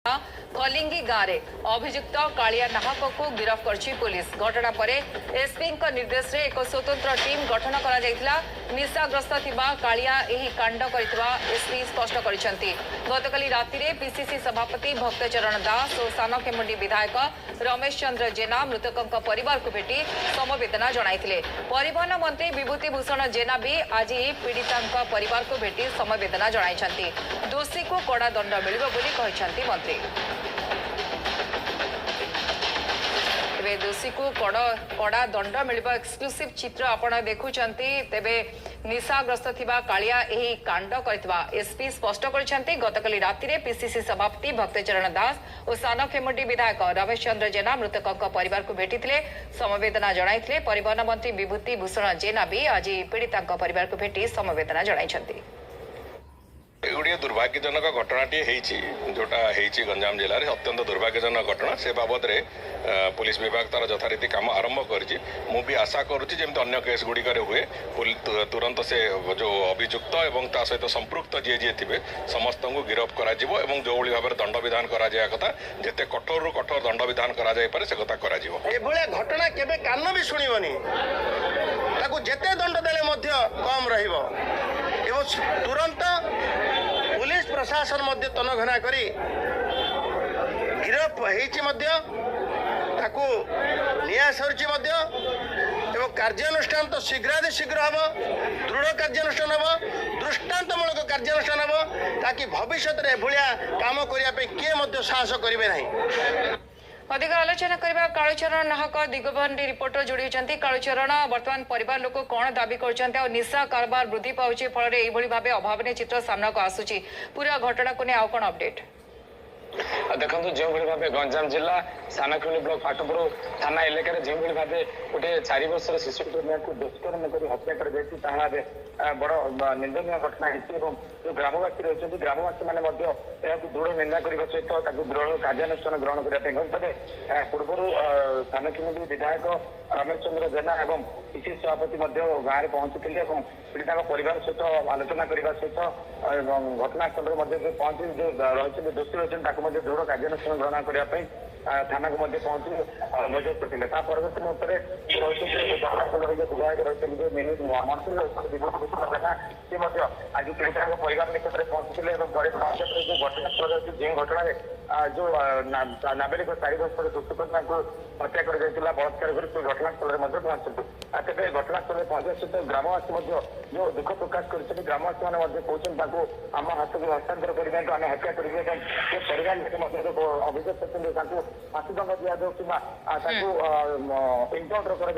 कलिंगी गाँव में अभियुक्त कालिया नाहक को गिरफ्त कर पुलिस। घटना पर एसपी निर्देश में एक स्वतंत्र टीम गठन कर निशाग्रस्त कालिया यह कांड कर एसपी स्पष्ट कर गतकाली राति पीसीसी सभापति भक्तचरण दास और सानखेमुंडी विधायक रमेश चंद्र जेना मृतकों परिवार को भेटी समवेदना जणाइथिले। परिवहन मंत्री विभूति भूषण जेना भी आज पीड़िता परिवार को भेटी समवेदना जणाइछन्ति। दोषी को कड़ा दंड मिलिबो बोली कहिछन्ति मंत्री। तेबे दोषी को कड़ा दंड मिलिबो एक्सक्लूसिव चित्र आपण देखुछन्ति। तेबे निशाग्रस्त थिबा कालिया एही कांड करथिबा एसपी स्पष्ट करछन्ति। गतकाली राति पीसीसी सभापति भक्तचरण दास और सानखेमुंडी विधायक रमेश चंद्र जेना मृतकों परिवार को भेटिथिले समवेदना जणाइथिले। परिवहन मंत्री विभूति भूषण जेना भी आज पीड़िता परिवार को भेटी समवेदना जणाइछन्ति। गोटे दुर्भाग्यजनक घटनाटी जोटा गंजाम जिले में अत्यंत दुर्भाग्यजनक घटना से बाबद पुलिस विभाग तार यथारीति काम आरंभ कर आशा करुच्ची अन्य केस गुड़िक हुए तुरंत से जो अभियुक्त एवं ता सहित संपृक्त जी जी थे समस्त को गिरफ्त कर जो भाव दंड विधान करा कथा जिते कठोर रु कठोर दंड विधान करे से कथा घटना केबे कान भी शुणवनी जेते दंड देले कम रहिबो एवं तुरंत पुलिस प्रशासन तनघना करी गिरफ एवं कार्यानुष्ठान तो शीघ्राति शीघ्र हम दृढ़ कार्यानुष्ठान हम दृष्टांतमूलक कार्यानुष्ठान हम ताकि भविष्य में भाया काम करने किए साहस करेंगे ना। अधिक आलोचना करबा कालुचरण नाहक दिगबंडी रिपोर्टर जोड़ी होती। कालुचरण वर्तमान परिवार लोक कौन दाबी कर निशा कारबार वृद्धि पाउछि फल भाव अभावन चित्र सामना को आसुची। पूरा घटना को आउ कौन अपडेट देखो जो भाव गंजाम जिला सानखेमुंडी ब्लॉक फाटपुर थाना इलाकार जो भाव गोटे 4 वर्षर शिशु को दुष्कर्म कर हत्या कर बड़ निंदनीय घटना जो ग्रामवासी रही ग्रामवासी मैंने दृढ़ निंदा करने सहित दृढ़ कार्यानुष्ठान ग्रहण करने पूर्व सानखेमुंडी विधायक रमेश चंद्र जेना और पीसीसी सभापति गाँव में पहुंची पीड़िता परिवार सहित आलोचना करने सहित घटनास्थल में पहुंची जो रही दोषी रही दृढ़ कार्यानुष्ठान ग्रहण करने थाना को पहुंची मजबूत करते परवर्ती मुहूर्त विधायक रही आज पीड़िता परिवार निकट में पहुंची जो घटनास्थल जो घटना जो नाबालिग 4 वर्षर दुष्कर्म को हत्या कर बलात्कार कर घटनास्थल में पहुंचती तेज घटनास्थल में पहुंचा सहित ग्रामवासी जो दुख प्रकाश कर ग्रामवासी मैंने कहते आम हाथ को हस्तांतर करें आम हत्या करेंगे परिवार लोग अभियोग करते फांसी दंड दिया जाऊ कि एनकाउंटर कर